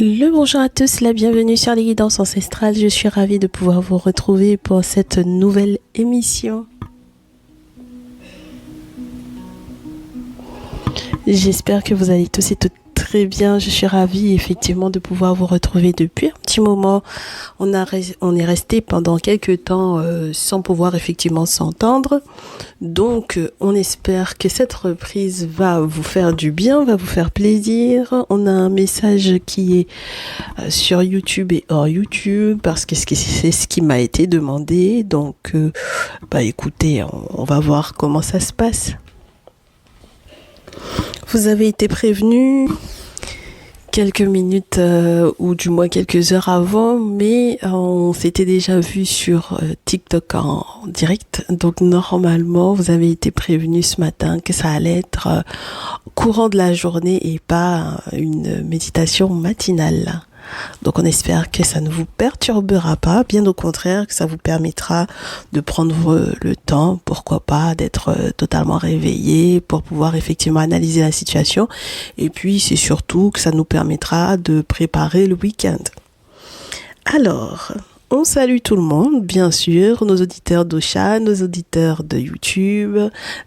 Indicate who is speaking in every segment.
Speaker 1: Le bonjour à tous, la bienvenue sur les guidances ancestrales. Je suis ravie de pouvoir vous retrouver pour cette nouvelle émission. J'espère que vous allez tous et toutes très bien. Je suis ravie effectivement de pouvoir vous retrouver depuis un petit moment. On est resté pendant quelques temps sans pouvoir effectivement s'entendre. Donc on espère que cette reprise va vous faire du bien, va vous faire plaisir. On a un message qui est sur YouTube et hors YouTube parce que c'est ce qui m'a été demandé. Donc écoutez, on va voir comment ça se passe. Vous avez été prévenus quelques minutes ou du moins quelques heures avant, mais on s'était déjà vu sur TikTok en direct. Donc normalement, vous avez été prévenus ce matin que ça allait être courant de la journée et pas une méditation matinale. Donc on espère que ça ne vous perturbera pas, bien au contraire, que ça vous permettra de prendre le temps, pourquoi pas, d'être totalement réveillé pour pouvoir effectivement analyser la situation. Et puis c'est surtout que ça nous permettra de préparer le week-end. Alors, on salue tout le monde, bien sûr, nos auditeurs d'Ocha, nos auditeurs de YouTube,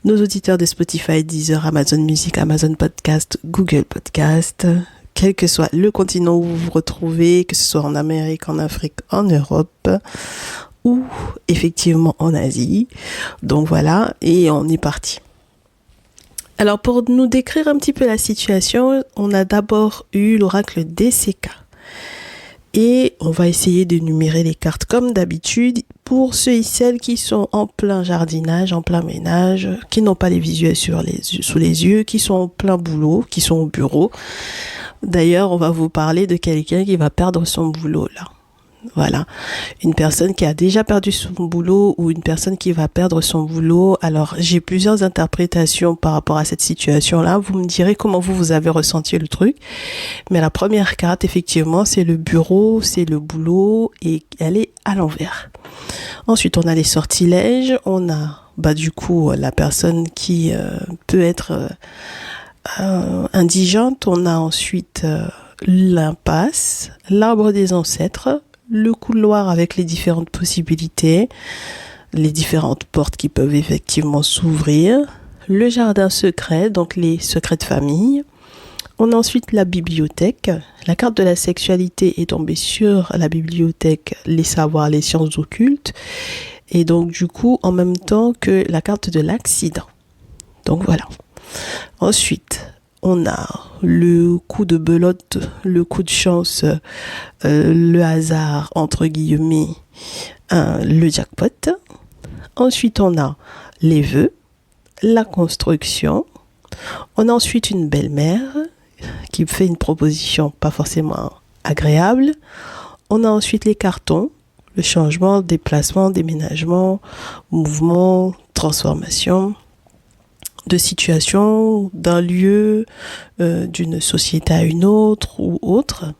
Speaker 1: nos auditeurs de Spotify, Deezer, Amazon Music, Amazon Podcast, Google Podcast. Quel que soit le continent où vous vous retrouvez, que ce soit en Amérique, en Afrique, en Europe ou effectivement en Asie. Donc voilà, et on est parti. Alors pour nous décrire un petit peu la situation, on a d'abord eu l'oracle DCK. Et on va essayer d'énumérer les cartes comme d'habitude pour ceux et celles qui sont en plein jardinage, en plein ménage, qui n'ont pas les visuels sous les yeux, qui sont en plein boulot, qui sont au bureau. D'ailleurs, on va vous parler de quelqu'un qui va perdre son boulot là. Voilà, une personne qui a déjà perdu son boulot ou une personne qui va perdre son boulot. Alors, j'ai plusieurs interprétations par rapport à cette situation-là. Vous me direz comment vous avez ressenti le truc. Mais la première carte, effectivement, c'est le bureau, c'est le boulot et elle est à l'envers. Ensuite, on a les sortilèges. On a, du coup, la personne qui peut être indigente. On a ensuite l'impasse, l'arbre des ancêtres, le couloir avec les différentes possibilités, les différentes portes qui peuvent effectivement s'ouvrir, le jardin secret, donc les secrets de famille. On a ensuite la bibliothèque. La carte de la sexualité est tombée sur la bibliothèque, les savoirs, les sciences occultes. Et donc du coup, en même temps que la carte de l'accident. Donc voilà. Ensuite, on a le coup de belote, le coup de chance, le hasard, entre guillemets, le jackpot. Ensuite, on a les vœux, la construction. On a ensuite une belle-mère qui fait une proposition pas forcément agréable. On a ensuite les cartons, le changement, déplacement, déménagement, mouvement, transformation de situation, d'un lieu, d'une société à une autre ou autre.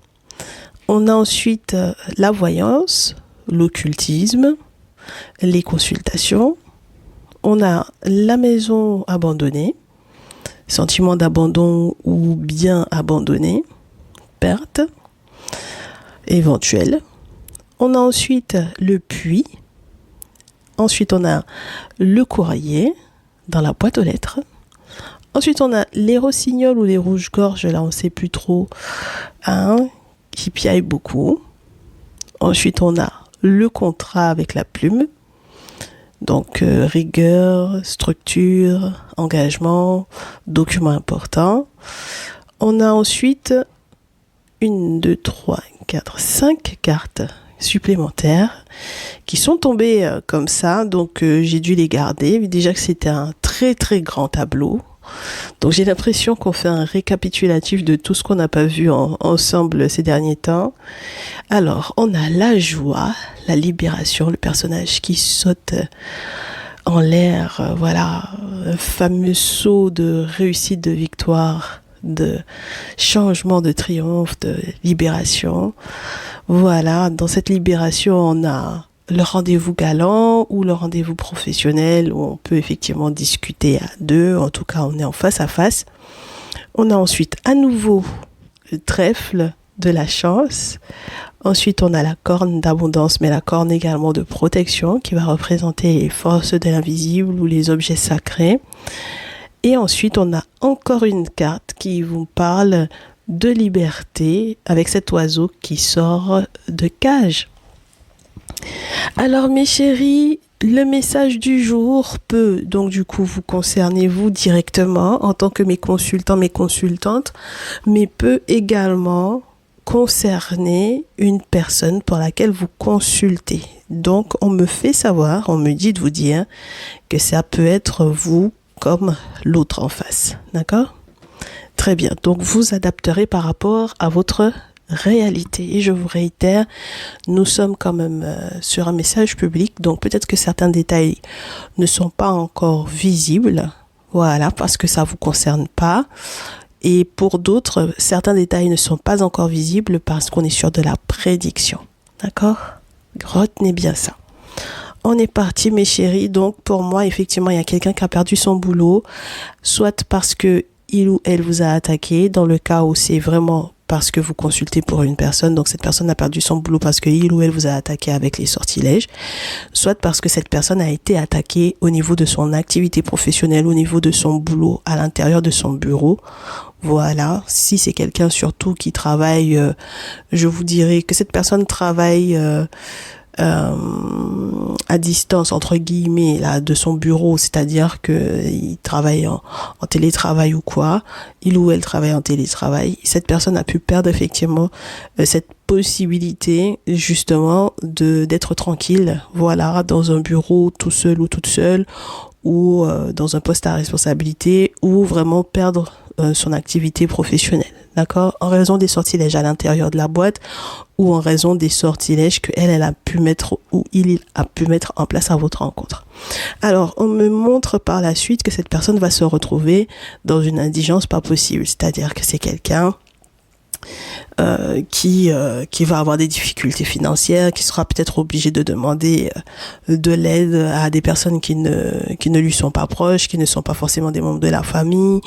Speaker 1: On a ensuite la voyance, l'occultisme, les consultations. On a la maison abandonnée, sentiment d'abandon ou bien abandonné, perte éventuelle. On a ensuite le puits. Ensuite, on a le courrier dans la boîte aux lettres. Ensuite, on a les rossignols ou les rouges-gorges, là on ne sait plus trop, qui piaillent beaucoup. Ensuite, on a le contrat avec la plume. Donc, rigueur, structure, engagement, document important. On a ensuite 1, 2, 3, 4, 5 cartes supplémentaires qui sont tombées comme ça, donc j'ai dû les garder. Déjà que c'était un très très grand tableau, donc j'ai l'impression qu'on fait un récapitulatif de tout ce qu'on n'a pas vu ensemble ces derniers temps. Alors on a la joie, la libération, le personnage qui saute en l'air, voilà, un fameux saut de réussite, de victoire, de changement, de triomphe, de libération. Voilà, dans cette libération, on a le rendez-vous galant ou le rendez-vous professionnel où on peut effectivement discuter à deux. En tout cas, on est en face à face. On a ensuite à nouveau le trèfle de la chance. Ensuite, on a la corne d'abondance, mais la corne également de protection qui va représenter les forces de l'invisible ou les objets sacrés. Et ensuite, on a encore une carte qui vous parle de liberté avec cet oiseau qui sort de cage. Alors mes chéris, le message du jour peut donc du coup vous concerner vous directement en tant que mes consultants, mes consultantes, mais peut également concerner une personne pour laquelle vous consultez. Donc on me fait savoir, on me dit de vous dire que ça peut être vous comme l'autre en face. D'accord ? Très bien. Donc vous adapterez par rapport à votre réalité. Et je vous réitère, nous sommes quand même sur un message public, donc peut-être que certains détails ne sont pas encore visibles, voilà, parce que ça vous concerne pas. Et pour d'autres, certains détails ne sont pas encore visibles parce qu'on est sur de la prédiction. D'accord ? Retenez bien ça. On est parti, mes chéris. Donc, pour moi, effectivement, il y a quelqu'un qui a perdu son boulot, soit parce que il ou elle vous a attaqué, dans le cas où c'est vraiment parce que vous consultez pour une personne, donc cette personne a perdu son boulot parce que il ou elle vous a attaqué avec les sortilèges, soit parce que cette personne a été attaquée au niveau de son activité professionnelle, au niveau de son boulot, à l'intérieur de son bureau. Voilà, si c'est quelqu'un surtout qui travaille, je vous dirais que cette personne travaille à distance entre guillemets là de son bureau, c'est-à-dire que il travaille en télétravail ou quoi, il ou elle travaille en télétravail, cette personne a pu perdre effectivement cette possibilité justement d'être tranquille, voilà, dans un bureau tout seul ou toute seule, ou dans un poste à responsabilité, ou vraiment perdre son activité professionnelle, d'accord, en raison des sortilèges à l'intérieur de la boîte ou en raison des sortilèges que elle a pu mettre ou il a pu mettre en place à votre rencontre. Alors, on me montre par la suite que cette personne va se retrouver dans une indigence pas possible, c'est-à-dire que c'est quelqu'un qui va avoir des difficultés financières, qui sera peut-être obligé de demander de l'aide à des personnes qui ne lui sont pas proches, qui ne sont pas forcément des membres de la famille.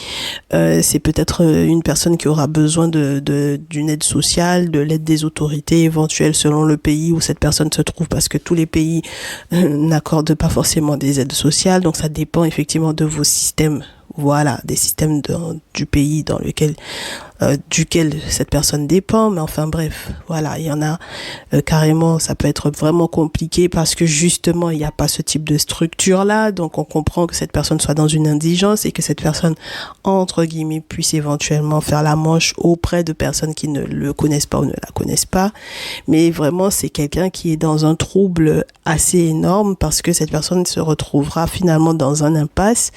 Speaker 1: C'est peut-être une personne qui aura besoin d'une aide sociale, de l'aide des autorités éventuelles selon le pays où cette personne se trouve, parce que tous les pays n'accordent pas forcément des aides sociales, donc ça dépend effectivement de vos systèmes. Voilà, des systèmes du pays dans lequel duquel cette personne dépend, mais enfin bref, voilà, il y en a carrément, ça peut être vraiment compliqué parce que justement il n'y a pas ce type de structure là, donc on comprend que cette personne soit dans une indigence et que cette personne entre guillemets puisse éventuellement faire la manche auprès de personnes qui ne le connaissent pas ou ne la connaissent pas, mais vraiment c'est quelqu'un qui est dans un trouble assez énorme parce que cette personne se retrouvera finalement dans un impasse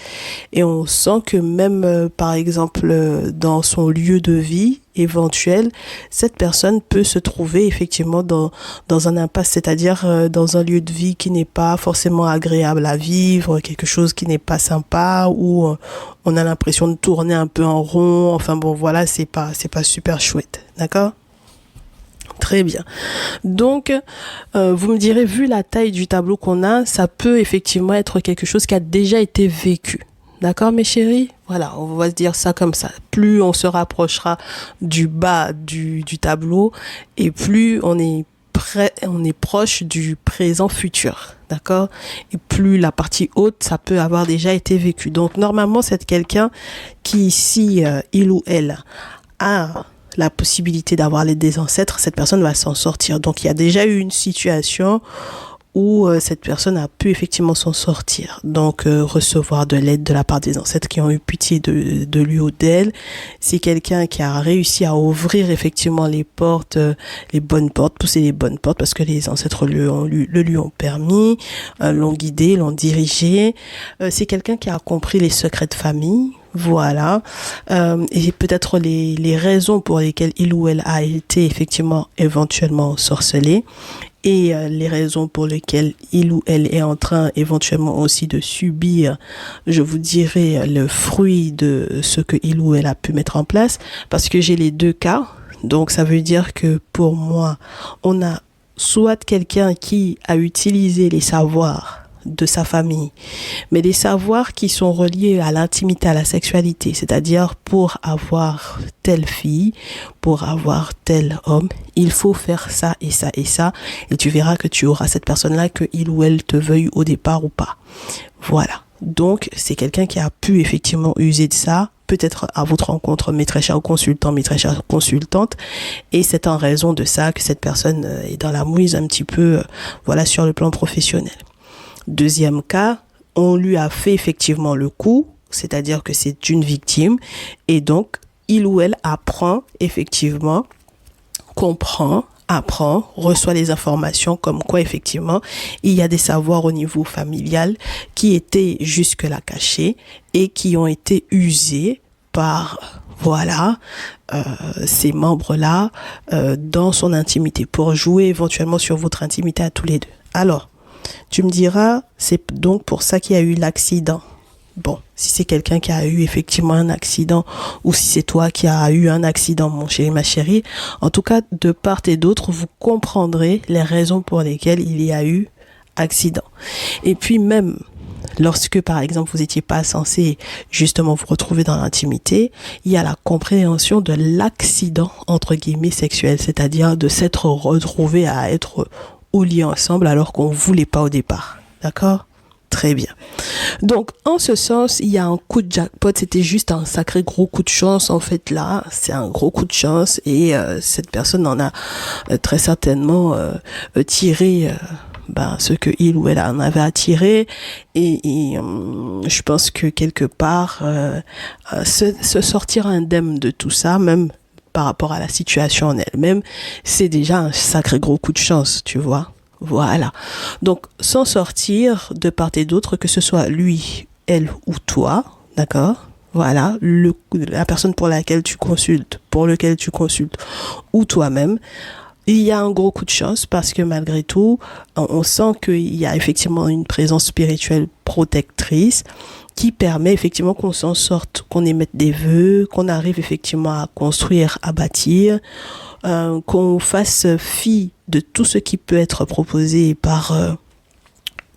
Speaker 1: et on sent que même par exemple dans son lieu de vie éventuel, cette personne peut se trouver effectivement dans un impasse, c'est-à-dire dans un lieu de vie qui n'est pas forcément agréable à vivre, quelque chose qui n'est pas sympa, où on a l'impression de tourner un peu en rond, enfin bon voilà, c'est pas super chouette, d'accord ? Très bien. Donc, vous me direz, vu la taille du tableau qu'on a, ça peut effectivement être quelque chose qui a déjà été vécu. D'accord, mes chéris? Voilà, on va se dire ça comme ça. Plus on se rapprochera du bas du tableau et plus on est proche du présent futur. D'accord? Et plus la partie haute, ça peut avoir déjà été vécu. Donc, normalement, c'est quelqu'un qui, si il ou elle a la possibilité d'avoir l'aide des ancêtres, cette personne va s'en sortir. Donc, il y a déjà eu une situation où cette personne a pu effectivement s'en sortir. Donc, recevoir de l'aide de la part des ancêtres qui ont eu pitié de lui ou d'elle. C'est quelqu'un qui a réussi à ouvrir effectivement les portes, les bonnes portes, pousser les bonnes portes parce que les ancêtres lui ont permis, l'ont guidé, l'ont dirigé. C'est quelqu'un qui a compris les secrets de famille. Voilà, et peut-être les raisons pour lesquelles il ou elle a été effectivement éventuellement sorcelé et les raisons pour lesquelles il ou elle est en train éventuellement aussi de subir, je vous dirais, le fruit de ce que il ou elle a pu mettre en place, parce que j'ai les deux cas. Donc ça veut dire que pour moi, on a soit quelqu'un qui a utilisé les savoirs de sa famille, mais des savoirs qui sont reliés à l'intimité, à la sexualité. C'est-à-dire, pour avoir telle fille, pour avoir tel homme, il faut faire ça et ça et ça, et tu verras que tu auras cette personne-là, que il ou elle te veuille au départ ou pas. Voilà. Donc, c'est quelqu'un qui a pu effectivement user de ça, peut-être à votre rencontre, mes très chers consultants, mes très chères consultantes, et c'est en raison de ça que cette personne est dans la mouise un petit peu, voilà, sur le plan professionnel. Deuxième cas, on lui a fait effectivement le coup, c'est-à-dire que c'est une victime, et donc, il ou elle apprend effectivement, comprend, apprend, reçoit les informations comme quoi effectivement il y a des savoirs au niveau familial qui étaient jusque-là cachés et qui ont été usés par ces membres-là dans son intimité pour jouer éventuellement sur votre intimité à tous les deux. Alors, tu me diras, c'est donc pour ça qu'il y a eu l'accident. Bon, si c'est quelqu'un qui a eu effectivement un accident ou si c'est toi qui as eu un accident, mon chéri, ma chérie, en tout cas, de part et d'autre, vous comprendrez les raisons pour lesquelles il y a eu accident. Et puis même, lorsque par exemple vous n'étiez pas censé justement vous retrouver dans l'intimité, il y a la compréhension de l'accident entre guillemets sexuel, c'est-à-dire de s'être retrouvé à être au lit ensemble alors qu'on ne voulait pas au départ. D'accord ? Très bien. Donc, en ce sens, il y a un coup de jackpot. C'était juste un sacré gros coup de chance. En fait, là, c'est un gros coup de chance. Et cette personne en a très certainement tiré ce que il ou elle en avait à tirer. Et je pense que quelque part, se sortir indemne de tout ça, même par rapport à la situation en elle-même, c'est déjà un sacré gros coup de chance, tu vois. Voilà. Donc, s'en sortir de part et d'autre, que ce soit lui, elle ou toi, d'accord? Voilà, la personne pour laquelle tu consultes, pour lequel tu consultes, ou toi-même, il y a un gros coup de chance parce que malgré tout, on sent qu'il y a effectivement une présence spirituelle protectrice qui permet effectivement qu'on s'en sorte, qu'on émette des vœux, qu'on arrive effectivement à construire, à bâtir, qu'on fasse fi de tout ce qui peut être proposé par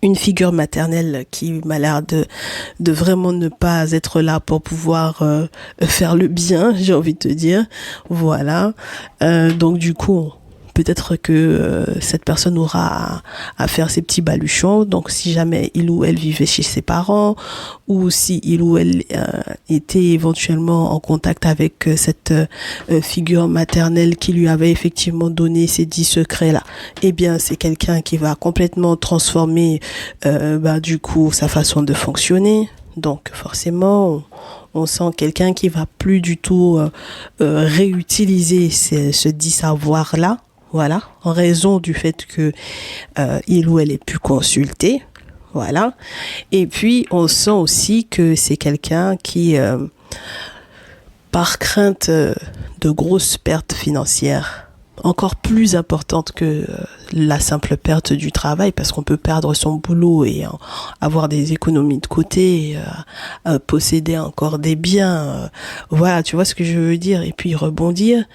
Speaker 1: une figure maternelle qui m'a l'air de vraiment ne pas être là pour pouvoir faire le bien, j'ai envie de te dire. Voilà. Donc du coup, peut-être que cette personne aura à faire ses petits baluchons. Donc, si jamais il ou elle vivait chez ses parents ou si il ou elle était éventuellement en contact avec cette figure maternelle qui lui avait effectivement donné ces 10 secrets-là, eh bien, c'est quelqu'un qui va complètement transformer du coup sa façon de fonctionner. Donc, forcément, on sent quelqu'un qui va plus du tout réutiliser ce dit savoir-là. Voilà, en raison du fait que il ou elle ait pu consulter, voilà. Et puis on sent aussi que c'est quelqu'un qui, par crainte de grosses pertes financières, encore plus importantes que la simple perte du travail, parce qu'on peut perdre son boulot et avoir des économies de côté, posséder encore des biens, voilà, tu vois ce que je veux dire, et puis rebondir.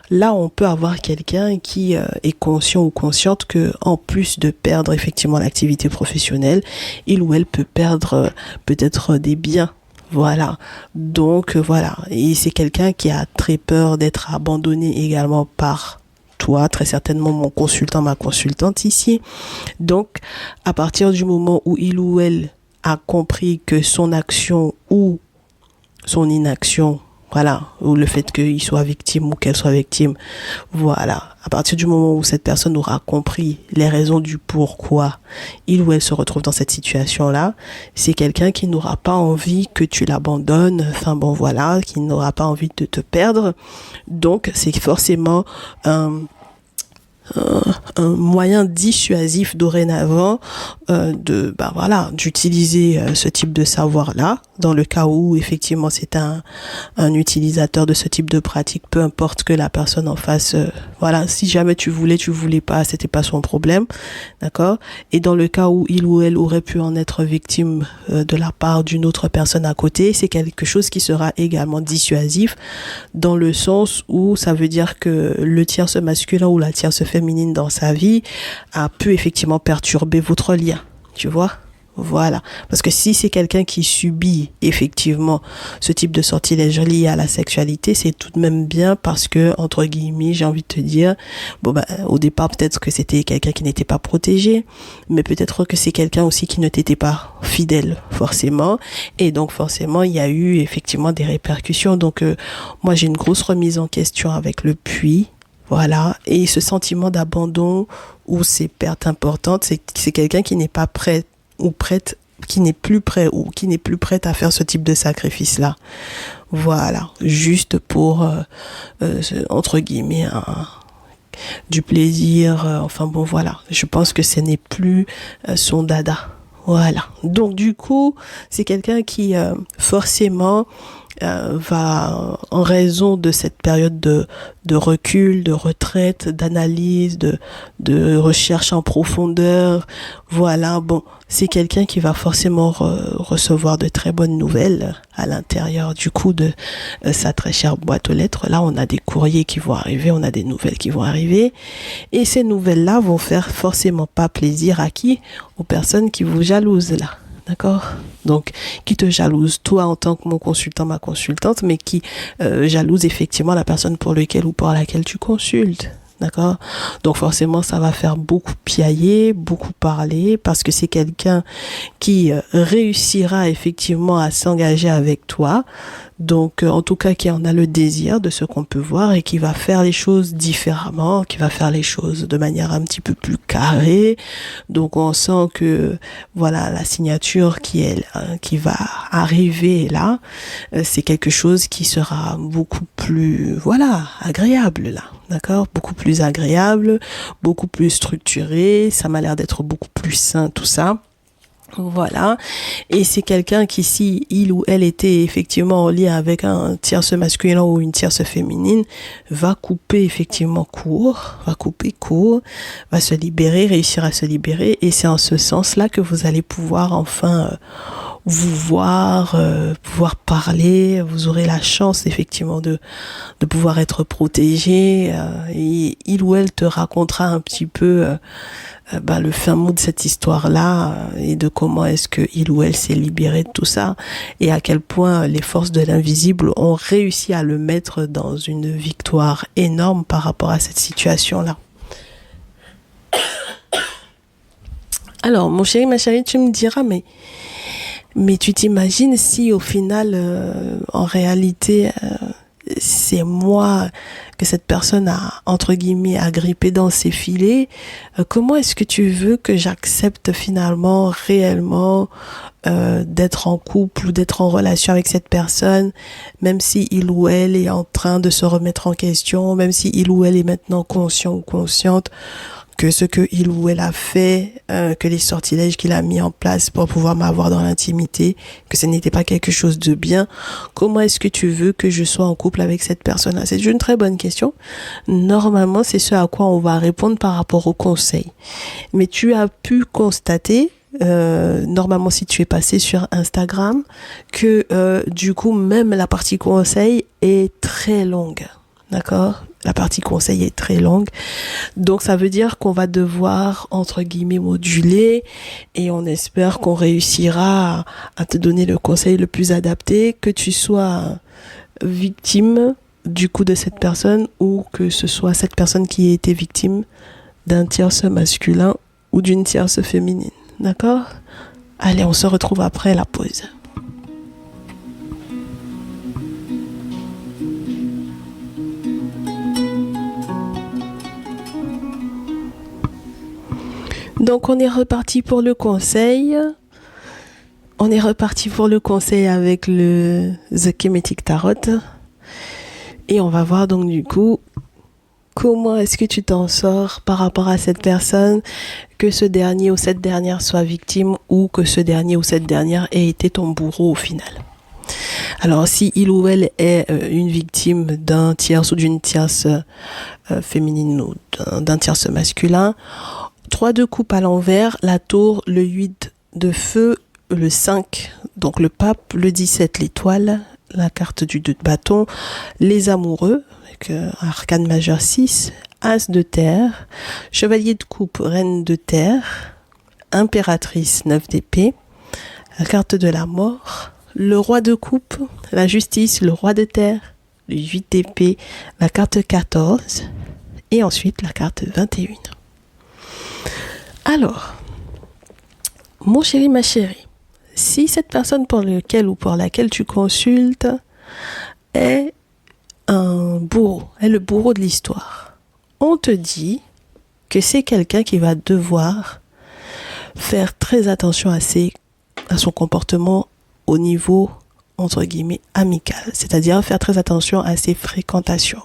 Speaker 1: Là, on peut avoir quelqu'un qui est conscient ou consciente que, en plus de perdre effectivement l'activité professionnelle, il ou elle peut perdre peut-être des biens. Voilà. Donc, voilà. Et c'est quelqu'un qui a très peur d'être abandonné également par toi, très certainement mon consultant, ma consultante ici. Donc, à partir du moment où il ou elle a compris que son action ou son inaction, voilà, ou le fait qu'il soit victime ou qu'elle soit victime, voilà, à partir du moment où cette personne aura compris les raisons du pourquoi il ou elle se retrouve dans cette situation-là, c'est quelqu'un qui n'aura pas envie que tu l'abandonnes, enfin bon voilà, qui n'aura pas envie de te perdre. Donc c'est forcément un moyen dissuasif dorénavant d'utiliser ce type de savoir-là dans le cas où effectivement c'est un utilisateur de ce type de pratique, peu importe que la personne en face si jamais tu voulais pas, c'était pas son problème, d'accord. Et dans le cas où il ou elle aurait pu en être victime de la part d'une autre personne à côté, c'est quelque chose qui sera également dissuasif dans le sens où ça veut dire que le tierce masculin ou la tierce féminine dans sa vie a pu effectivement perturber votre lien, tu vois. Voilà. Parce que si c'est quelqu'un qui subit effectivement ce type de sortilège lié à la sexualité, c'est tout de même bien parce que, entre guillemets, j'ai envie de te dire, bon ben, au départ, peut-être que c'était quelqu'un qui n'était pas protégé, mais peut-être que c'est quelqu'un aussi qui ne t'était pas fidèle, forcément. Et donc, forcément, il y a eu effectivement des répercussions. Donc, moi, j'ai une grosse remise en question avec le puits. Voilà. Et ce sentiment d'abandon ou ces pertes importantes, c'est quelqu'un qui n'est pas prêt ou prête, qui n'est plus prêt ou qui n'est plus prête à faire ce type de sacrifice-là. Voilà, juste pour, entre guillemets, du plaisir. Enfin bon, voilà, je pense que ce n'est plus son dada. Voilà, donc du coup, c'est quelqu'un qui forcément va, en raison de cette période de recul, de retraite, d'analyse, de recherche en profondeur, voilà, bon, c'est quelqu'un qui va forcément recevoir de très bonnes nouvelles à l'intérieur du coup de sa très chère boîte aux lettres. Là, on a des courriers qui vont arriver, on a des nouvelles qui vont arriver, et ces nouvelles-là vont faire forcément pas plaisir à qui? Aux personnes qui vous jalousent là. D'accord? Donc, qui te jalouse, toi en tant que mon consultant, ma consultante, mais qui jalouse effectivement la personne pour laquelle ou pour laquelle tu consultes. D'accord? Donc forcément, ça va faire beaucoup piailler, beaucoup parler, parce que c'est quelqu'un qui réussira effectivement à s'engager avec toi. Donc, en tout cas, qui en a le désir de ce qu'on peut voir et qui va faire les choses différemment, qui va faire les choses de manière un petit peu plus carrée. Donc, on sent que, voilà, la signature qui va arriver là, c'est quelque chose qui sera beaucoup plus, voilà, agréable là. D'accord? Beaucoup plus agréable, beaucoup plus structuré. Ça m'a l'air d'être beaucoup plus sain, tout ça. Voilà. Et c'est quelqu'un qui, si il ou elle était effectivement en lien avec un tierce masculin ou une tierce féminine, va couper effectivement court, va se libérer, réussir à se libérer. Et c'est en ce sens-là que vous allez pouvoir enfin vous voir, pouvoir parler. Vous aurez la chance effectivement de pouvoir être protégé. Et il ou elle te racontera un petit peu le fin mot de cette histoire-là et de comment est-ce que il ou elle s'est libéré de tout ça et à quel point les forces de l'invisible ont réussi à le mettre dans une victoire énorme par rapport à cette situation-là. Alors, mon chéri, ma chérie, tu me diras, mais tu t'imagines si au final, en réalité, c'est moi que cette personne a, entre guillemets, agrippé dans ses filets, comment est-ce que tu veux que j'accepte finalement, réellement, d'être en couple ou d'être en relation avec cette personne, même si il ou elle est en train de se remettre en question, même si il ou elle est maintenant conscient ou consciente que ce que il ou elle a fait, que les sortilèges qu'il a mis en place pour pouvoir m'avoir dans l'intimité, que ce n'était pas quelque chose de bien. Comment est-ce que tu veux que je sois en couple avec cette personne-là? C'est une très bonne question. Normalement, c'est ce à quoi on va répondre par rapport au conseil. Mais tu as pu constater, normalement si tu es passé sur Instagram, que du coup, même la partie conseil est très longue. D'accord? La partie conseil est très longue. Donc, ça veut dire qu'on va devoir, entre guillemets, moduler et on espère qu'on réussira à te donner le conseil le plus adapté, que tu sois victime du coup de cette personne ou que ce soit cette personne qui ait été victime d'un tierce masculin ou d'une tierce féminine. D'accord? Allez, on se retrouve après la pause. Donc, on est reparti pour le conseil. On est reparti pour le conseil avec le The Kemetic Tarot. Et on va voir donc du coup comment est-ce que tu t'en sors par rapport à cette personne, que ce dernier ou cette dernière soit victime ou que ce dernier ou cette dernière ait été ton bourreau au final. Alors, si il ou elle est une victime d'un tierce ou d'une tierce féminine ou d'un tierce masculin, 3 de coupe à l'envers, la tour, le 8 de feu, le 5, donc le pape, le 17, l'étoile, la carte du 2 de bâton, les amoureux, avec arcane majeur 6, as de terre, chevalier de coupe, reine de terre, impératrice 9 d'épée, la carte de la mort, le roi de coupe, la justice, le roi de terre, le 8 d'épée, la carte 14 et ensuite la carte 21. Alors, mon chéri, ma chérie, si cette personne pour lequel ou pour laquelle tu consultes est un bourreau, est le bourreau de l'histoire, on te dit que c'est quelqu'un qui va devoir faire très attention à son comportement au niveau, entre guillemets, amical. C'est-à-dire faire très attention à ses fréquentations.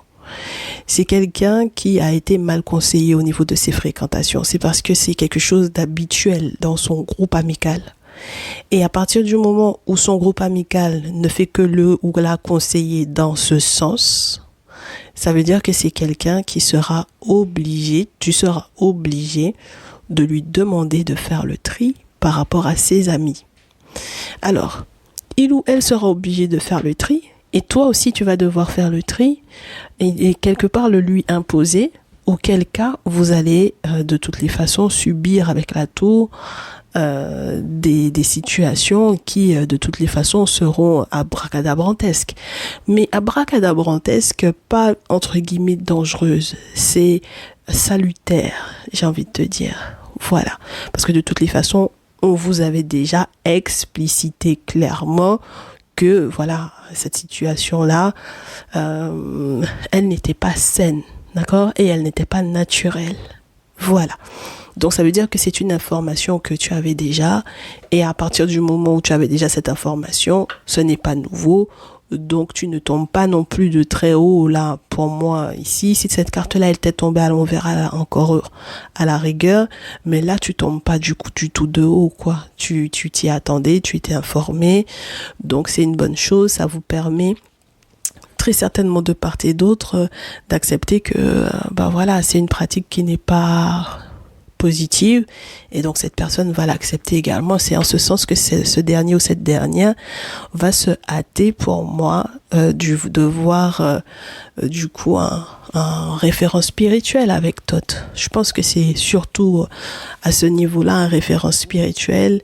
Speaker 1: C'est quelqu'un qui a été mal conseillé au niveau de ses fréquentations. C'est parce que c'est quelque chose d'habituel dans son groupe amical. Et à partir du moment où son groupe amical ne fait que le ou la conseiller dans ce sens, ça veut dire que c'est quelqu'un qui sera obligé, tu seras obligé de lui demander de faire le tri par rapport à ses amis. Alors, il ou elle sera obligé de faire le tri, et toi aussi tu vas devoir faire le tri, et quelque part le lui imposer, auquel cas vous allez de toutes les façons subir avec la tour des situations qui de toutes les façons seront abracadabrantesques. Mais abracadabrantesques, pas entre guillemets dangereuses, c'est salutaire, j'ai envie de te dire. Voilà, parce que de toutes les façons, on vous avait déjà explicité clairement que voilà, cette situation-là, elle n'était pas saine, d'accord, et elle n'était pas naturelle. Voilà. Donc ça veut dire que c'est une information que tu avais déjà, et à partir du moment où tu avais déjà cette information, ce n'est pas nouveau. Donc tu ne tombes pas non plus de très haut là pour moi ici. Si cette carte là elle t'est tombée à l'envers encore à la rigueur, mais là tu tombes pas du tout de haut quoi. Tu t'y attendais, tu étais informé, donc c'est une bonne chose. Ça vous permet très certainement de part et d'autre d'accepter que voilà, c'est une pratique qui n'est pas positive, et donc cette personne va l'accepter également. C'est en ce sens que ce dernier ou cette dernière va se hâter pour moi de voir du coup un référent spirituel avec Thoth. Je pense que c'est surtout à ce niveau-là un référent spirituel,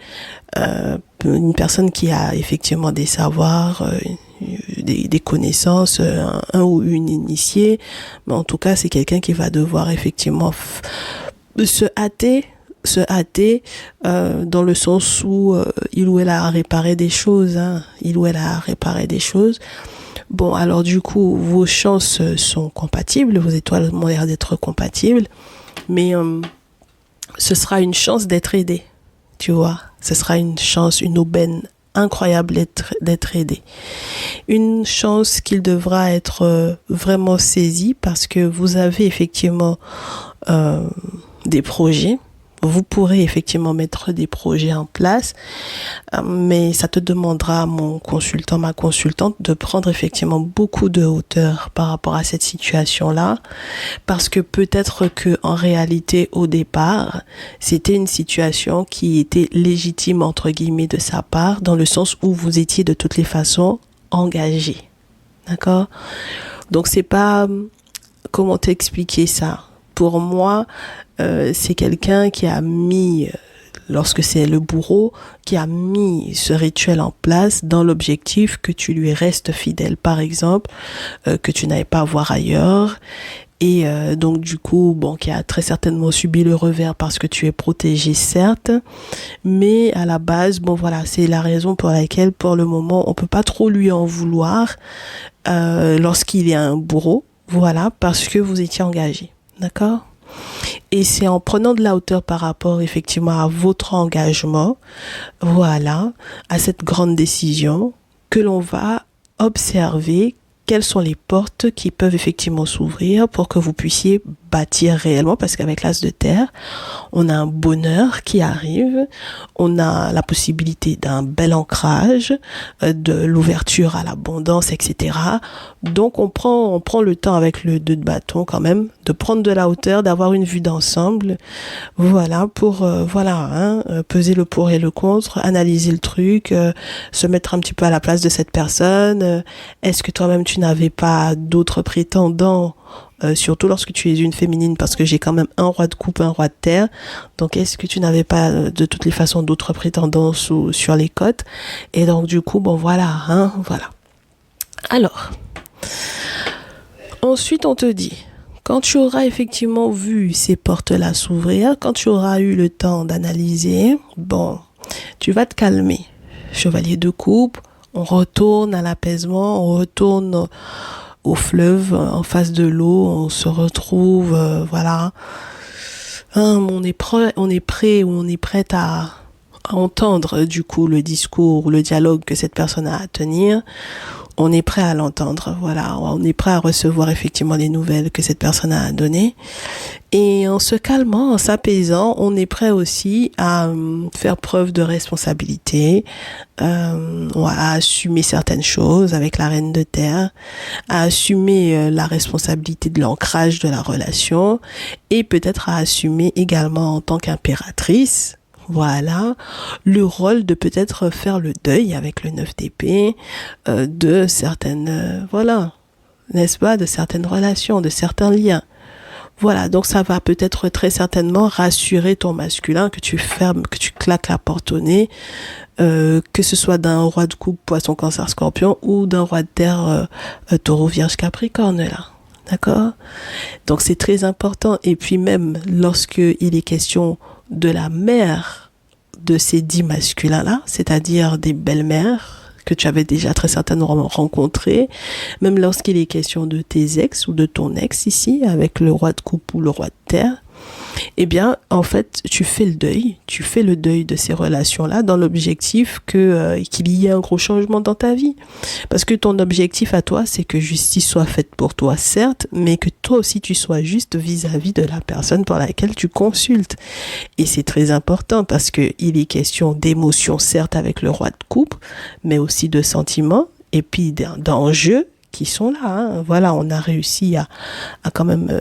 Speaker 1: une personne qui a effectivement des savoirs, des connaissances, un ou une initiée, mais en tout cas c'est quelqu'un qui va devoir effectivement se hâter dans le sens où il ou elle a réparé des choses, il ou elle a réparé des choses. Bon, alors du coup, vos chances sont compatibles, vos étoiles ont l'air d'être compatibles, mais ce sera une chance d'être aidé, tu vois. Ce sera une chance, une aubaine incroyable d'être aidé. Une chance qu'il devra être vraiment saisi, parce que vous avez effectivement des projets. Vous pourrez effectivement mettre des projets en place, mais ça te demandera, mon consultant, ma consultante, de prendre effectivement beaucoup de hauteur par rapport à cette situation-là, parce que peut-être que en réalité, au départ, c'était une situation qui était légitime entre guillemets de sa part, dans le sens où vous étiez de toutes les façons engagé, d'accord? Donc c'est pas, comment t'expliquer ça? Pour moi, c'est quelqu'un qui a mis, lorsque c'est le bourreau, qui a mis ce rituel en place dans l'objectif que tu lui restes fidèle, par exemple, que tu n'avais pas à voir ailleurs. Et donc du coup, qui a très certainement subi le revers parce que tu es protégé, certes, mais à la base, voilà, c'est la raison pour laquelle, pour le moment, on peut pas trop lui en vouloir lorsqu'il est un bourreau, voilà, parce que vous étiez engagé. D'accord? Et c'est en prenant de la hauteur par rapport effectivement à votre engagement, voilà, à cette grande décision, que l'on va observer quelles sont les portes qui peuvent effectivement s'ouvrir pour que vous puissiez bâtir réellement, parce qu'avec l'as de terre, on a un bonheur qui arrive, on a la possibilité d'un bel ancrage, de l'ouverture à l'abondance, etc. Donc on prend le temps avec le 2 de bâton quand même, de prendre de la hauteur, d'avoir une vue d'ensemble, voilà, pour peser le pour et le contre, analyser le truc, se mettre un petit peu à la place de cette personne. Est-ce que toi-même tu n'avais pas d'autres prétendants surtout lorsque tu es une féminine, parce que j'ai quand même un roi de coupe, un roi de terre. Donc, est-ce que tu n'avais pas de toutes les façons d'autres prétendances sur les cotes? Et donc, du coup, bon, voilà, hein, voilà. Alors, ensuite, on te dit, quand tu auras effectivement vu ces portes-là s'ouvrir, quand tu auras eu le temps d'analyser, bon, tu vas te calmer. Chevalier de coupe, on retourne à l'apaisement, on retourne au fleuve, en face de l'eau, on se retrouve, voilà. On est prêt ou on est prête à entendre du coup le discours ou le dialogue que cette personne a à tenir. On est prêt à l'entendre, voilà. On est prêt à recevoir effectivement les nouvelles que cette personne a à donner. Et en se calmant, en s'apaisant, on est prêt aussi à faire preuve de responsabilité, à assumer certaines choses avec la reine de terre, à assumer la responsabilité de l'ancrage de la relation et peut-être à assumer également en tant qu'impératrice, voilà, le rôle de peut-être faire le deuil avec le 9 d'épée de certaines, voilà, n'est-ce pas, de certaines relations, de certains liens. Voilà, donc ça va peut-être très certainement rassurer ton masculin que tu fermes, que tu claques la porte au nez, que ce soit d'un roi de coupe, poisson, cancer, scorpion ou d'un roi de terre, taureau, vierge, capricorne là. D'accord? Donc c'est très important. Et puis même lorsque il est question de la mère de ces 10 masculins-là, c'est-à-dire des belles-mères que tu avais déjà très certainement rencontrées, même lorsqu'il est question de tes ex ou de ton ex ici, avec le roi de coupe ou le roi de terre, eh bien, en fait, tu fais le deuil de ces relations-là dans l'objectif qu'il y ait un gros changement dans ta vie. Parce que ton objectif à toi, c'est que justice soit faite pour toi, certes, mais que toi aussi tu sois juste vis-à-vis de la personne pour laquelle tu consultes. Et c'est très important parce que il est question d'émotions, certes, avec le roi de coupe, mais aussi de sentiments et puis d'enjeux qui sont là, hein. Voilà, on a réussi à quand même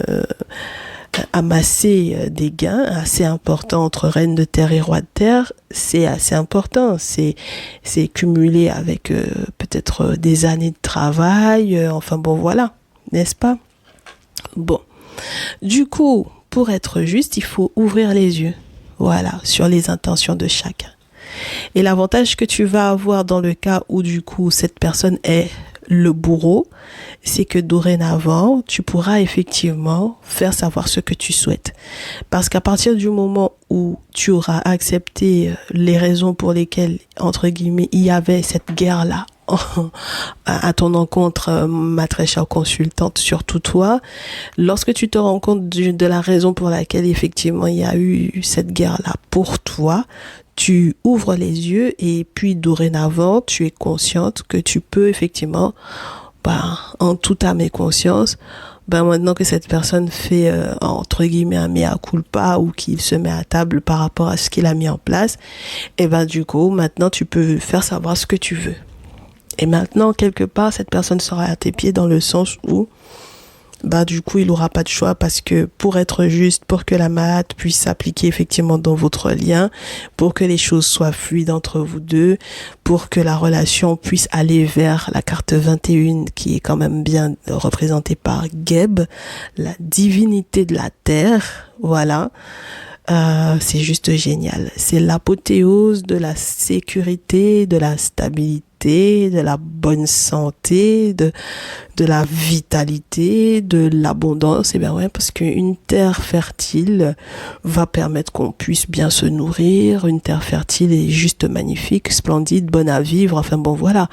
Speaker 1: amasser des gains assez importants entre reine de terre et roi de terre. C'est assez important, c'est cumulé avec peut-être des années de travail, enfin bon voilà, n'est-ce pas? Bon, du coup, pour être juste, il faut ouvrir les yeux, voilà, sur les intentions de chacun. Et l'avantage que tu vas avoir dans le cas où du coup cette personne est le bourreau, c'est que dorénavant, tu pourras effectivement faire savoir ce que tu souhaites. Parce qu'à partir du moment où tu auras accepté les raisons pour lesquelles, entre guillemets, il y avait cette guerre-là à ton encontre, ma très chère consultante, surtout toi, lorsque tu te rends compte de la raison pour laquelle effectivement il y a eu cette guerre-là pour toi, tu ouvres les yeux et puis dorénavant, tu es consciente que tu peux effectivement, en toute âme et conscience, maintenant que cette personne fait, entre guillemets, un mea culpa ou qu'il se met à table par rapport à ce qu'il a mis en place, et du coup, maintenant, tu peux faire savoir ce que tu veux. Et maintenant, quelque part, cette personne sera à tes pieds dans le sens où du coup, il n'aura pas de choix parce que pour être juste, pour que la Mahat puisse s'appliquer effectivement dans votre lien, pour que les choses soient fluides entre vous deux, pour que la relation puisse aller vers la carte 21 qui est quand même bien représentée par Geb, la divinité de la terre, voilà. C'est juste génial. C'est l'apothéose de la sécurité, de la stabilité, de la bonne santé, de la vitalité, de l'abondance. Et bien ouais, parce qu'une terre fertile va permettre qu'on puisse bien se nourrir. Une terre fertile est juste magnifique, splendide, bonne à vivre. Enfin bon, voilà.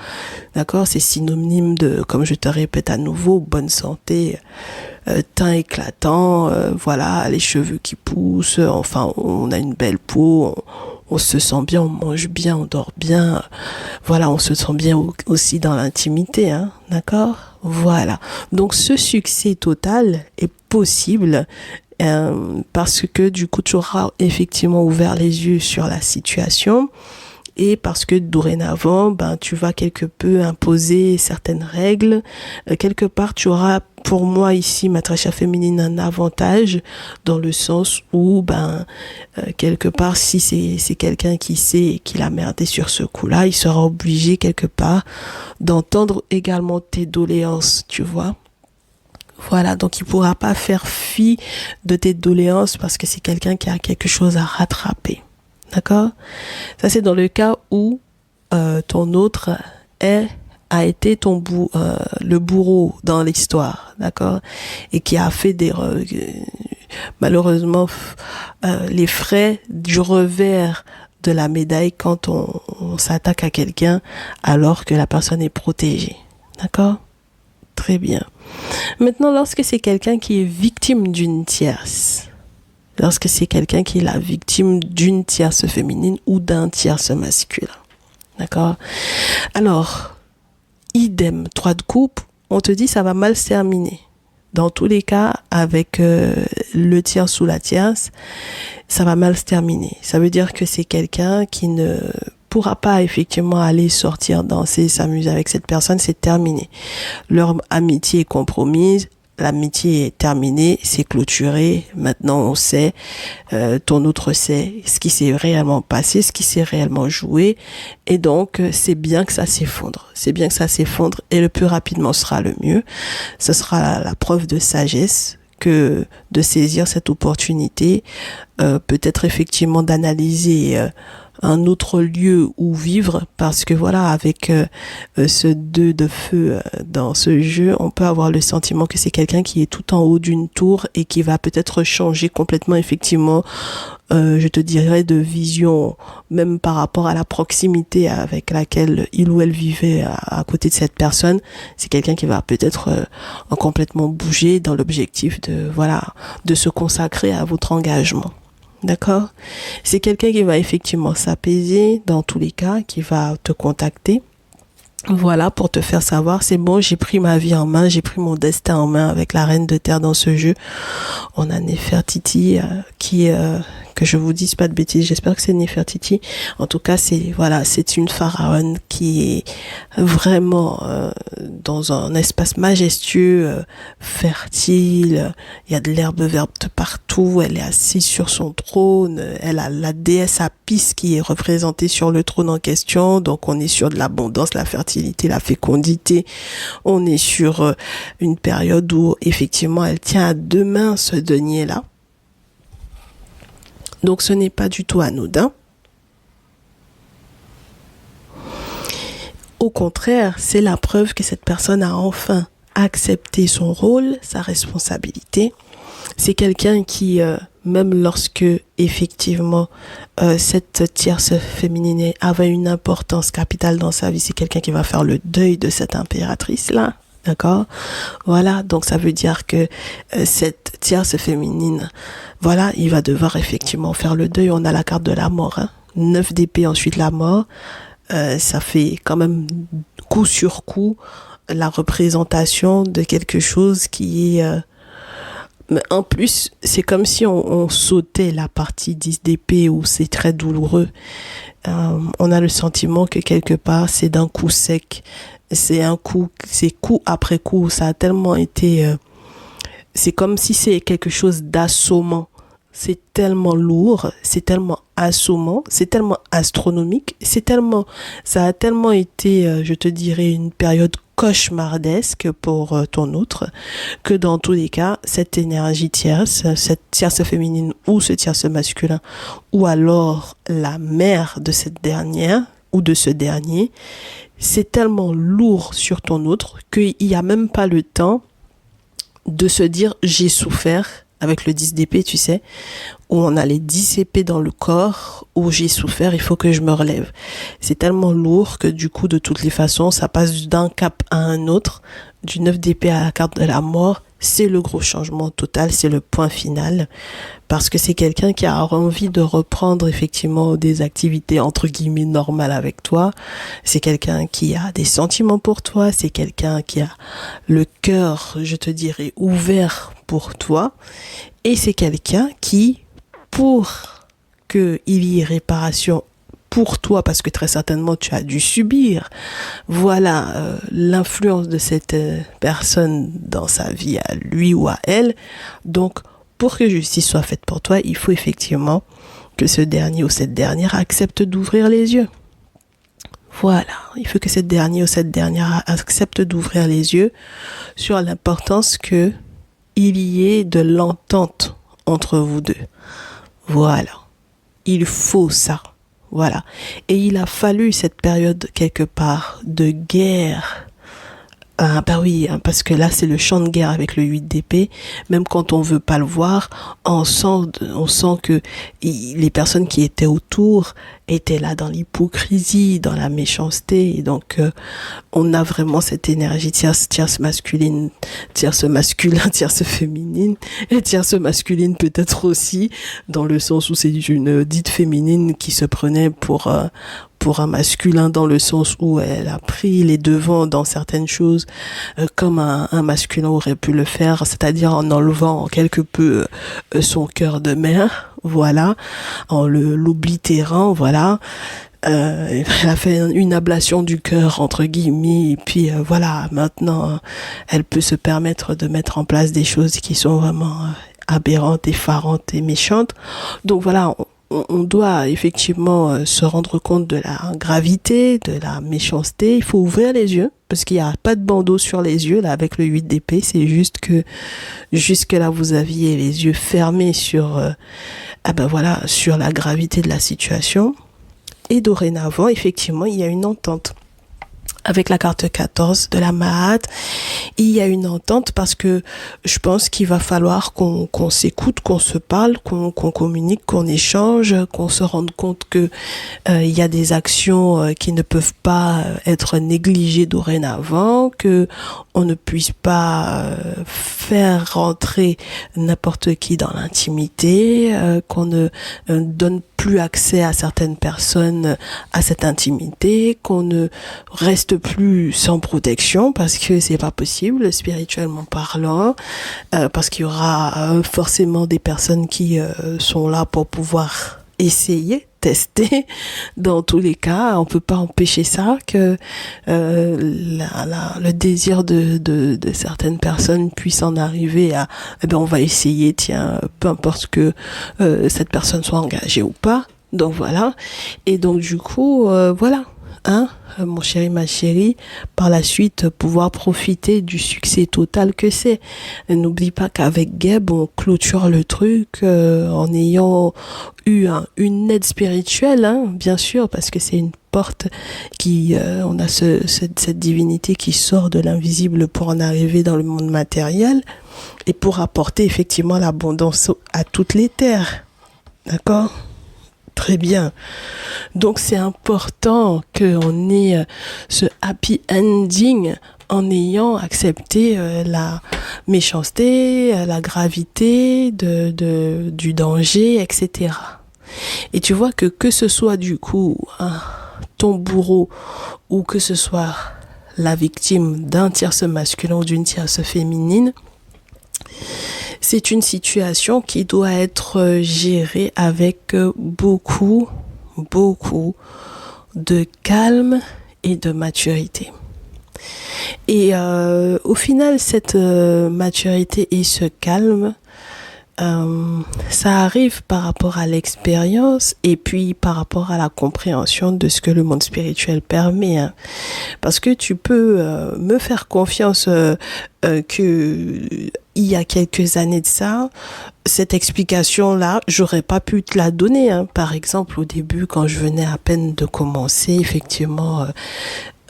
Speaker 1: D'accord? C'est synonyme de, comme je te répète à nouveau, bonne santé, teint éclatant, voilà, les cheveux qui poussent, enfin, on a une belle peau, on se sent bien, on mange bien, on dort bien, voilà, on se sent bien aussi dans l'intimité, hein, d'accord? Voilà. Donc, ce succès total est possible parce que, du coup, tu auras effectivement ouvert les yeux sur la situation. Et parce que dorénavant, tu vas quelque peu imposer certaines règles. Quelque part, tu auras, pour moi ici, ma très chère féminine, un avantage dans le sens où, quelque part, si c'est quelqu'un qui sait qu'il a merdé sur ce coup-là, il sera obligé quelque part d'entendre également tes doléances, tu vois. Voilà, donc il pourra pas faire fi de tes doléances parce que c'est quelqu'un qui a quelque chose à rattraper. D'accord? Ça, c'est dans le cas où ton autre a été le bourreau dans l'histoire, d'accord? Et qui a fait malheureusement les frais du revers de la médaille quand on s'attaque à quelqu'un alors que la personne est protégée. D'accord? Très bien. Maintenant, lorsque c'est quelqu'un qui est victime d'une tierce, lorsque c'est quelqu'un qui est la victime d'une tierce féminine ou d'un tierce masculin, d'accord? Alors, idem, 3 de coupe, on te dit ça va mal se terminer. Dans tous les cas, avec le tierce ou la tierce, ça va mal se terminer. Ça veut dire que c'est quelqu'un qui ne pourra pas effectivement aller sortir, danser, s'amuser avec cette personne, c'est terminé. Leur amitié est compromise, l'amitié est terminée, c'est clôturé. Maintenant, on sait, ton autre sait ce qui s'est réellement passé, ce qui s'est réellement joué. Et donc, c'est bien que ça s'effondre. C'est bien que ça s'effondre et le plus rapidement sera le mieux. Ce sera la preuve de sagesse que de saisir cette opportunité, peut-être effectivement d'analyser un autre lieu où vivre, parce que voilà, avec ce 2 de feu dans ce jeu, on peut avoir le sentiment que c'est quelqu'un qui est tout en haut d'une tour et qui va peut-être changer complètement effectivement, je te dirais, de vision, même par rapport à la proximité avec laquelle il ou elle vivait à côté de cette personne. C'est quelqu'un qui va peut-être complètement bouger dans l'objectif de se consacrer à votre engagement. D'accord? C'est quelqu'un qui va effectivement s'apaiser dans tous les cas, qui va te contacter. Voilà, pour te faire savoir, c'est bon, j'ai pris ma vie en main, j'ai pris mon destin en main avec la reine de terre dans ce jeu. On a Nefertiti qui que je vous dise pas de bêtises, j'espère que c'est Nefertiti. En tout cas, c'est une pharaone qui est vraiment dans un espace majestueux, fertile. Il y a de l'herbe verte partout. Elle est assise sur son trône. Elle a la déesse Apis qui est représentée sur le trône en question. Donc, on est sur de l'abondance, la fertilité, la fécondité. On est sur une période où effectivement, elle tient à 2 mains ce denier-là. Donc, ce n'est pas du tout anodin. Au contraire, c'est la preuve que cette personne a enfin accepté son rôle, sa responsabilité. C'est quelqu'un qui, même lorsque, effectivement, cette tierce féminine avait une importance capitale dans sa vie, c'est quelqu'un qui va faire le deuil de cette impératrice-là. D'accord? Voilà, donc ça veut dire que cette tierce féminine, voilà, il va devoir effectivement faire le deuil. On a la carte de la mort, 9 d'épée, ensuite la mort. Ça fait quand même coup sur coup la représentation de quelque chose qui est... mais en plus, c'est comme si on sautait la partie 10 d'épée où c'est très douloureux. On a le sentiment que quelque part, c'est d'un coup sec. C'est coup après coup. Ça a tellement été... c'est comme si c'est quelque chose d'assommant. C'est tellement lourd, c'est tellement assommant, c'est tellement astronomique, ça a tellement été, je te dirais, une période cauchemardesque pour ton autre, que dans tous les cas, cette énergie tierce, cette tierce féminine ou ce tierce masculin, ou alors la mère de cette dernière ou de ce dernier, c'est tellement lourd sur ton autre qu'il n'y a même pas le temps de se dire j'ai souffert. Avec le 10 d'épée, tu sais, où on a les 10 épées dans le corps, où j'ai souffert, il faut que je me relève. C'est tellement lourd que du coup, de toutes les façons, ça passe d'un cap à un autre, du 9 d'épée à la carte de la mort. C'est le gros changement total, c'est le point final, parce que c'est quelqu'un qui a envie de reprendre effectivement des activités entre guillemets normales avec toi. C'est quelqu'un qui a des sentiments pour toi, c'est quelqu'un qui a le cœur, je te dirais, ouvert pour toi, et c'est quelqu'un qui, pour qu'il y ait réparation pour toi, parce que très certainement tu as dû subir, voilà, l'influence de cette personne dans sa vie, à lui ou à elle. Donc, pour que justice soit faite pour toi, il faut effectivement que ce dernier ou cette dernière accepte d'ouvrir les yeux. Voilà, il faut que cette dernier ou cette dernière accepte d'ouvrir les yeux sur l'importance que il y ait de l'entente entre vous deux. Voilà. Il faut ça. Voilà. Et il a fallu cette période quelque part de guerre. Ah bah oui, hein, parce que là c'est le champ de guerre avec le 8 d'épée. Même quand on veut pas le voir, on sent que les personnes qui étaient autour étaient là dans l'hypocrisie, dans la méchanceté. Et donc on a vraiment cette énergie tierce masculine, tierce masculin, tierce féminine, et tierce masculine peut-être aussi, dans le sens où c'est une dite féminine qui se prenait pour un masculin dans le sens où elle a pris les devants dans certaines choses comme un masculin aurait pu le faire, c'est-à-dire en enlevant quelque peu son cœur de mère, voilà, en l'oblitérant, voilà. Elle a fait une ablation du cœur entre guillemets et puis voilà, maintenant elle peut se permettre de mettre en place des choses qui sont vraiment aberrantes, effarantes et méchantes. Donc voilà, on doit effectivement se rendre compte de la gravité, de la méchanceté. Il faut ouvrir les yeux parce qu'il n'y a pas de bandeau sur les yeux là avec le 8 d'épée. C'est juste que jusque là vous aviez les yeux fermés sur sur la gravité de la situation. Et dorénavant, effectivement, il y a une entente. Avec la carte 14 de la Mahat, il y a une entente parce que je pense qu'il va falloir qu'on s'écoute, qu'on se parle, qu'on communique, qu'on échange, qu'on se rende compte que il y a des actions qui ne peuvent pas être négligées dorénavant, que on ne puisse pas faire rentrer n'importe qui dans l'intimité, qu'on ne donne plus accès à certaines personnes à cette intimité, qu'on ne reste plus sans protection parce que c'est pas possible spirituellement parlant, parce qu'il y aura forcément des personnes qui sont là pour pouvoir essayer, tester. Dans tous les cas, on peut pas empêcher ça que le désir de certaines personnes puisse en arriver à on va essayer, tiens, peu importe que cette personne soit engagée ou pas. Donc voilà. Et donc du coup voilà, hein, mon chéri, ma chérie, par la suite pouvoir profiter du succès total que c'est. N'oublie pas qu'avec Geb on clôture le truc en ayant eu une aide spirituelle, hein, bien sûr, parce que c'est une porte qui on a cette divinité qui sort de l'invisible pour en arriver dans le monde matériel et pour apporter effectivement l'abondance à toutes les terres. D'accord ? Très bien. Donc c'est important qu'on ait ce happy ending en ayant accepté la méchanceté, la gravité du danger, etc. Et tu vois que ce soit du coup ton bourreau ou que ce soit la victime d'un tierce masculin ou d'une tierce féminine, c'est une situation qui doit être gérée avec beaucoup de calme et de maturité. Et au final, cette maturité et ce calme, ça arrive par rapport à l'expérience et puis par rapport à la compréhension de ce que le monde spirituel permet, hein. Parce que tu peux me faire confiance que il y a quelques années de ça, cette explication-là, j'aurais pas pu te la donner, hein. Par exemple, au début, quand je venais à peine de commencer, effectivement,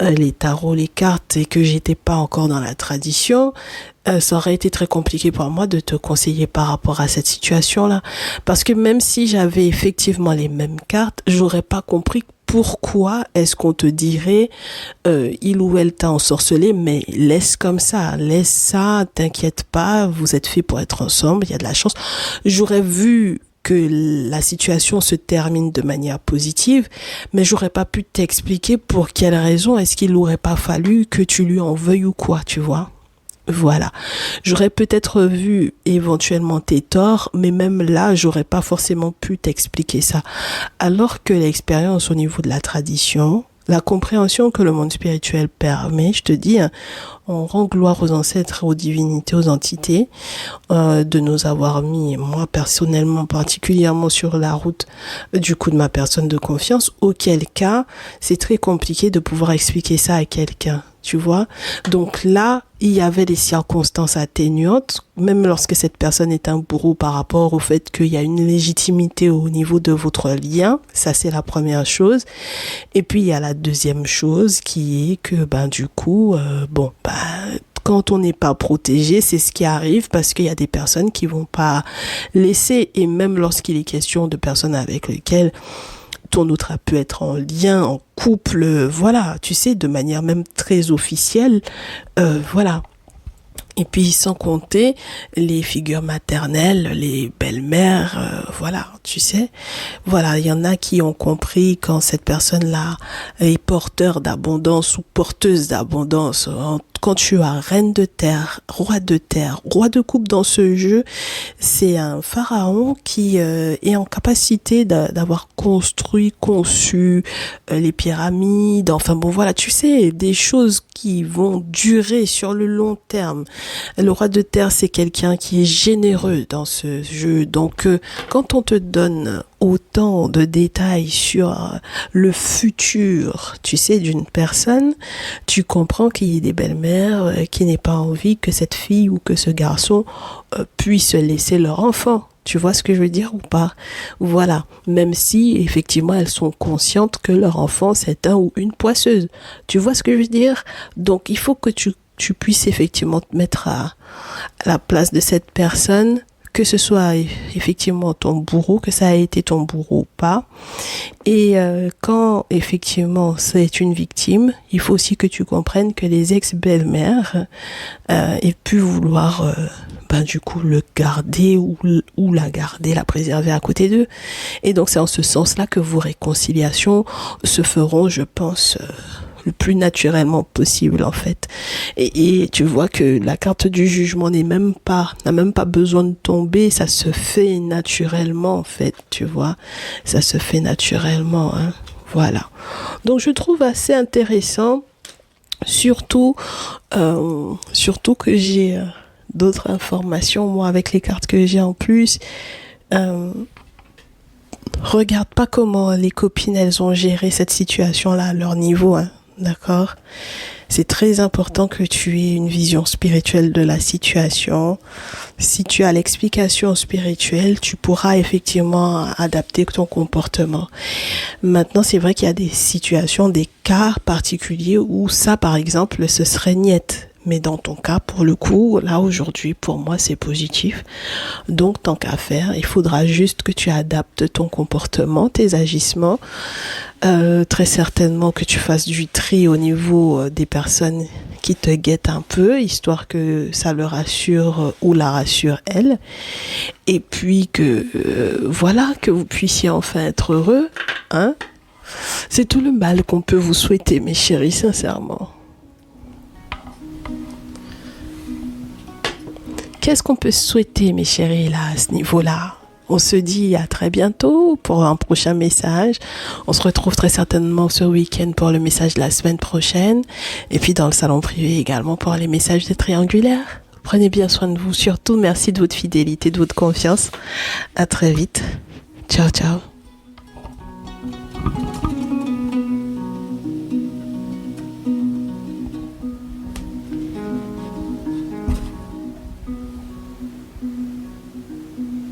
Speaker 1: les tarots, les cartes, et que j'étais pas encore dans la tradition, ça aurait été très compliqué pour moi de te conseiller par rapport à cette situation-là. Parce que même si j'avais effectivement les mêmes cartes, j'aurais pas compris pourquoi est-ce qu'on te dirait il ou elle t'a ensorcelé, mais laisse comme ça, laisse ça, t'inquiète pas, vous êtes faits pour être ensemble, il y a de la chance. J'aurais vu que la situation se termine de manière positive, mais j'aurais pas pu t'expliquer pour quelle raison est-ce qu'il n'aurait pas fallu que tu lui en veuilles ou quoi, tu vois. Voilà. J'aurais peut-être vu éventuellement tes torts, mais même là, j'aurais pas forcément pu t'expliquer ça. Alors que l'expérience au niveau de la tradition, la compréhension que le monde spirituel permet, je te dis, hein, On rend gloire aux ancêtres, aux divinités, aux entités, de nous avoir mis, moi personnellement, particulièrement sur la route du coup de ma personne de confiance, auquel cas, c'est très compliqué de pouvoir expliquer ça à quelqu'un. Tu vois? Donc là, il y avait des circonstances atténuantes, même lorsque cette personne est un bourreau par rapport au fait qu'il y a une légitimité au niveau de votre lien. Ça, c'est la première chose. Et puis, il y a la deuxième chose qui est que, du coup, quand on n'est pas protégé, c'est ce qui arrive parce qu'il y a des personnes qui vont pas laisser. Et même lorsqu'il est question de personnes avec lesquelles ton autre a pu être en lien, en couple, voilà, tu sais, de manière même très officielle, voilà. Et puis sans compter les figures maternelles, les belles-mères, voilà, tu sais. Voilà, il y en a qui ont compris quand cette personne-là est porteur d'abondance ou porteuse d'abondance. Quand tu as reine de terre, roi de coupe dans ce jeu, c'est un pharaon qui est en capacité d'avoir construit, conçu les pyramides. Enfin bon, voilà, tu sais, des choses qui vont durer sur le long terme. Le roi de terre, c'est quelqu'un qui est généreux dans ce jeu. Donc, quand on te donne autant de détails sur le futur, tu sais, d'une personne, tu comprends qu'il y a des belles-mères qui n'aient pas envie que cette fille ou que ce garçon puisse laisser leur enfant. Tu vois ce que je veux dire ou pas? Voilà. Même si, effectivement, elles sont conscientes que leur enfant, c'est un ou une poisseuse. Tu vois ce que je veux dire? Donc, il faut que tu puisses effectivement te mettre à la place de cette personne, que ce soit effectivement ton bourreau, que ça a été ton bourreau ou pas. Et quand effectivement c'est une victime, il faut aussi que tu comprennes que les ex-belles-mères aient pu vouloir du coup le garder ou la garder, la préserver à côté d'eux. Et donc c'est en ce sens-là que vos réconciliations se feront, je pense, le plus naturellement possible en fait. Et tu vois que la carte du jugement n'a même pas besoin de tomber, ça se fait naturellement en fait, tu vois. Ça se fait naturellement, hein. Voilà. Donc je trouve assez intéressant, surtout que j'ai d'autres informations, moi avec les cartes que j'ai en plus. Regarde pas comment les copines elles ont géré cette situation-là à leur niveau, hein. D'accord? C'est très important que tu aies une vision spirituelle de la situation. Si tu as l'explication spirituelle, tu pourras effectivement adapter ton comportement. Maintenant, c'est vrai qu'il y a des situations, des cas particuliers où ça, par exemple, ce serait niette. Mais dans ton cas, pour le coup, là aujourd'hui, pour moi, c'est positif. Donc, tant qu'à faire, il faudra juste que tu adaptes ton comportement, tes agissements. Très certainement que tu fasses du tri au niveau des personnes qui te guettent un peu, histoire que ça le rassure ou la rassure elle. Et puis que, que vous puissiez enfin être heureux, hein. C'est tout le mal qu'on peut vous souhaiter, mes chéris, sincèrement. Qu'est-ce qu'on peut souhaiter, mes chéris, là, à ce niveau-là? On se dit à très bientôt pour un prochain message. On se retrouve très certainement ce week-end pour le message de la semaine prochaine. Et puis dans le salon privé également pour les messages des triangulaires. Prenez bien soin de vous. Surtout, merci de votre fidélité, de votre confiance. À très vite. Ciao, ciao.